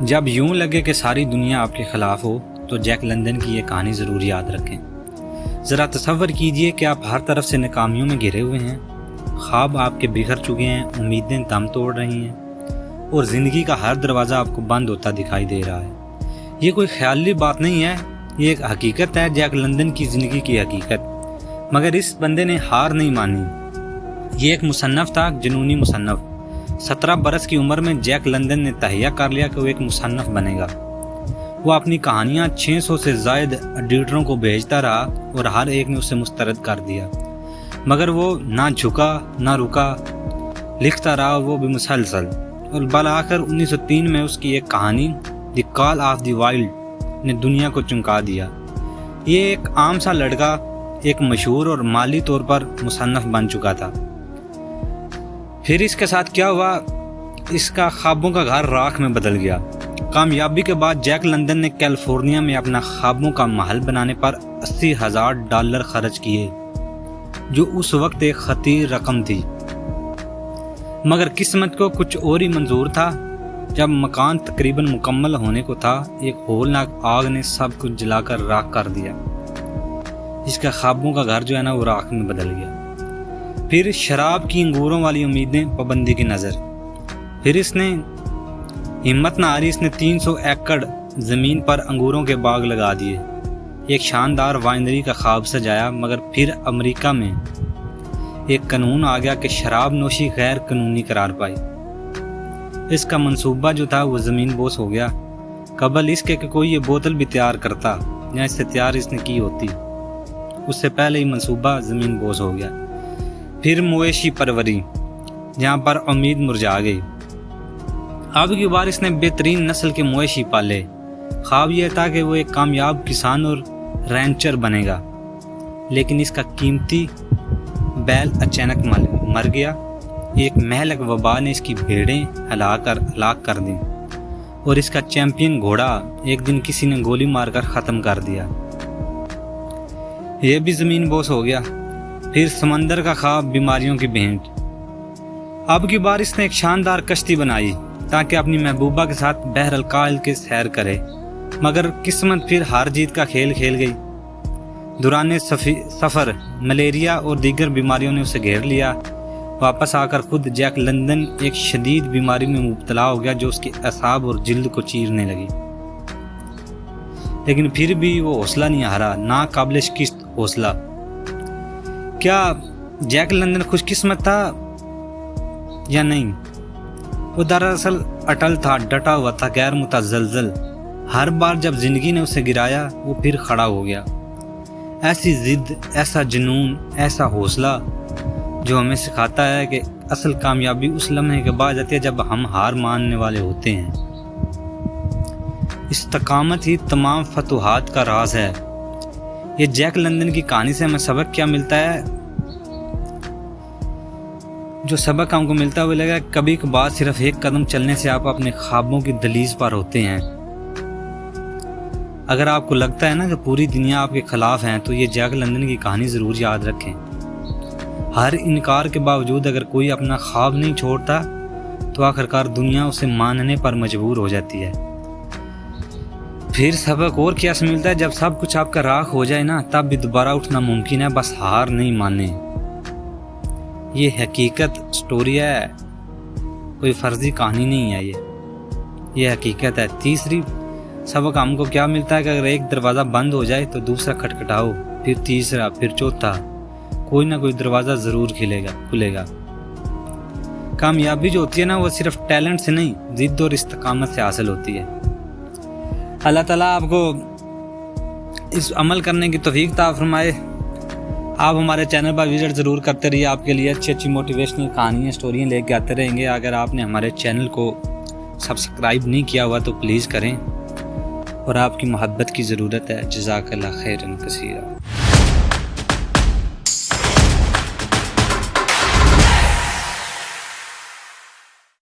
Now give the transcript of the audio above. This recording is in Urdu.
جب یوں لگے کہ ساری دنیا آپ کے خلاف ہو تو جیک لندن کی یہ کہانی ضرور یاد رکھیں۔ ذرا تصور کیجئے کہ آپ ہر طرف سے ناکامیوں میں گھرے ہوئے ہیں، خواب آپ کے بکھر چکے ہیں، امیدیں دم توڑ رہی ہیں اور زندگی کا ہر دروازہ آپ کو بند ہوتا دکھائی دے رہا ہے۔ یہ کوئی خیالی بات نہیں ہے، یہ ایک حقیقت ہے، جیک لندن کی زندگی کی حقیقت۔ مگر اس بندے نے ہار نہیں مانی۔ یہ ایک مصنف تھا، جنونی مصنف۔ 17 برس کی عمر میں جیک لندن نے تہیہ کر لیا کہ وہ ایک مصنف بنے گا۔ وہ اپنی کہانیاں 600 سے زائد ایڈیٹروں کو بھیجتا رہا اور ہر ایک نے اسے مسترد کر دیا، مگر وہ نہ جھکا نہ رکا، لکھتا رہا، وہ بھی مسلسل۔ اور بالآخر 1903 میں اس کی ایک کہانی دی کال آف دی وائلڈ نے دنیا کو چونکا دیا۔ یہ ایک عام سا لڑکا ایک مشہور اور مالی طور پر مصنف بن چکا تھا۔ پھر اس کے ساتھ کیا ہوا؟ اس کا خوابوں کا گھر راکھ میں بدل گیا۔ کامیابی کے بعد جیک لندن نے کیلیفورنیا میں اپنا خوابوں کا محل بنانے پر $80,000 خرچ کیے، جو اس وقت ایک خطیر رقم تھی۔ مگر قسمت کو کچھ اور ہی منظور تھا۔ جب مکان تقریباً مکمل ہونے کو تھا، ایک ہولناک آگ نے سب کچھ جلا کر راکھ کر دیا۔ اس کا خوابوں کا گھر جو ہے نا، وہ راکھ میں بدل گیا۔ پھر شراب کی انگوروں والی امیدیں، پابندی کی نظر۔ پھر اس نے ہمت نہ ہاری، اس نے 300 ایکڑ زمین پر انگوروں کے باغ لگا دیے، ایک شاندار وائنری کا خواب سجایا۔ مگر پھر امریکہ میں ایک قانون آ گیا کہ شراب نوشی غیر قانونی قرار پائی۔ اس کا منصوبہ جو تھا وہ زمین بوس ہو گیا، قبل اس کے کہ کوئی یہ بوتل بھی تیار کرتا یا اس سے تیار اس نے کی ہوتی، اس سے پہلے ہی منصوبہ زمین بوس ہو گیا۔ پھر مویشی پروری، جہاں پر امید مرجھا گئی۔ اب کی بار اس نے بہترین نسل کے مویشی پالے۔ خواب یہ تھا کہ وہ ایک کامیاب کسان اور رینچر بنے گا، لیکن اس کا قیمتی بیل اچانک مر گیا۔ ایک مہلک وبا نے اس کی بھیڑیں ہلاک کر دیں اور اس کا چیمپئن گھوڑا ایک دن کسی نے گولی مار کر ختم کر دیا۔ یہ بھی زمین بوس ہو گیا۔ پھر سمندر کا خواب، بیماریوں کی بھینٹ۔ اب کی بار اس نے ایک شاندار کشتی بنائی تاکہ اپنی محبوبہ کے ساتھ بحر الکاہل کے سیر کرے، مگر قسمت پھر ہار جیت کا کھیل کھیل گئی۔ دوران سفر ملیریا اور دیگر بیماریوں نے اسے گھیر لیا۔ واپس آ کر خود جیک لندن ایک شدید بیماری میں مبتلا ہو گیا جو اس کے اعصاب اور جلد کو چیرنے لگی، لیکن پھر بھی وہ حوصلہ نہیں ہارا، ناقابل شکست حوصلہ۔ کیا جیک لندن خوش قسمت تھا یا نہیں؟ وہ دراصل اٹل تھا، ڈٹا ہوا تھا، غیر متزلزل۔ ہر بار جب زندگی نے اسے گرایا وہ پھر کھڑا ہو گیا۔ ایسی ضد، ایسا جنون، ایسا حوصلہ جو ہمیں سکھاتا ہے کہ اصل کامیابی اس لمحے کے بعد آتی ہے جب ہم ہار ماننے والے ہوتے ہیں۔ استقامت ہی تمام فتوحات کا راز ہے۔ یہ جیک لندن کی کہانی سے ہمیں سبق کیا ملتا ہے؟ جو سبق ہم کو ملتا ہے وہ لگا کہ کبھی کبھار صرف ایک قدم چلنے سے آپ اپنے خوابوں کی دہلیز پر ہوتے ہیں۔ اگر آپ کو لگتا ہے نا کہ پوری دنیا آپ کے خلاف ہے تو یہ جیک لندن کی کہانی ضرور یاد رکھیں۔ ہر انکار کے باوجود اگر کوئی اپنا خواب نہیں چھوڑتا تو آخرکار دنیا اسے ماننے پر مجبور ہو جاتی ہے۔ پھر سبق اور کیا سے ملتا ہے؟ جب سب کچھ آپ کا راکھ ہو جائے نا، تب بھی دوبارہ اٹھنا ممکن ہے، بس ہار نہیں ماننے۔ یہ حقیقت سٹوری ہے، کوئی فرضی کہانی نہیں ہے، یہ حقیقت ہے۔ تیسری سبق ہم کو کیا ملتا ہے کہ اگر ایک دروازہ بند ہو جائے تو دوسرا کھٹکھٹاؤ، پھر تیسرا، پھر چوتھا، کوئی نہ کوئی دروازہ ضرور کھلے گا۔ کامیابی جو ہوتی ہے نا، وہ صرف ٹیلنٹ سے نہیں، ضد اور استقامت سے حاصل ہوتی ہے۔ اللہ تعالیٰ آپ کو اس عمل کرنے کی توفیق عطا فرمائے۔ آپ ہمارے چینل پر وزٹ ضرور کرتے رہیے، آپ کے لیے اچھی موٹیویشنل کہانیاں، اسٹوریاں لے کے آتے رہیں گے۔ اگر آپ نے ہمارے چینل کو سبسکرائب نہیں کیا ہوا تو پلیز کریں، اور آپ کی محبت کی ضرورت ہے۔ جزاک اللہ خیرا کثیرا۔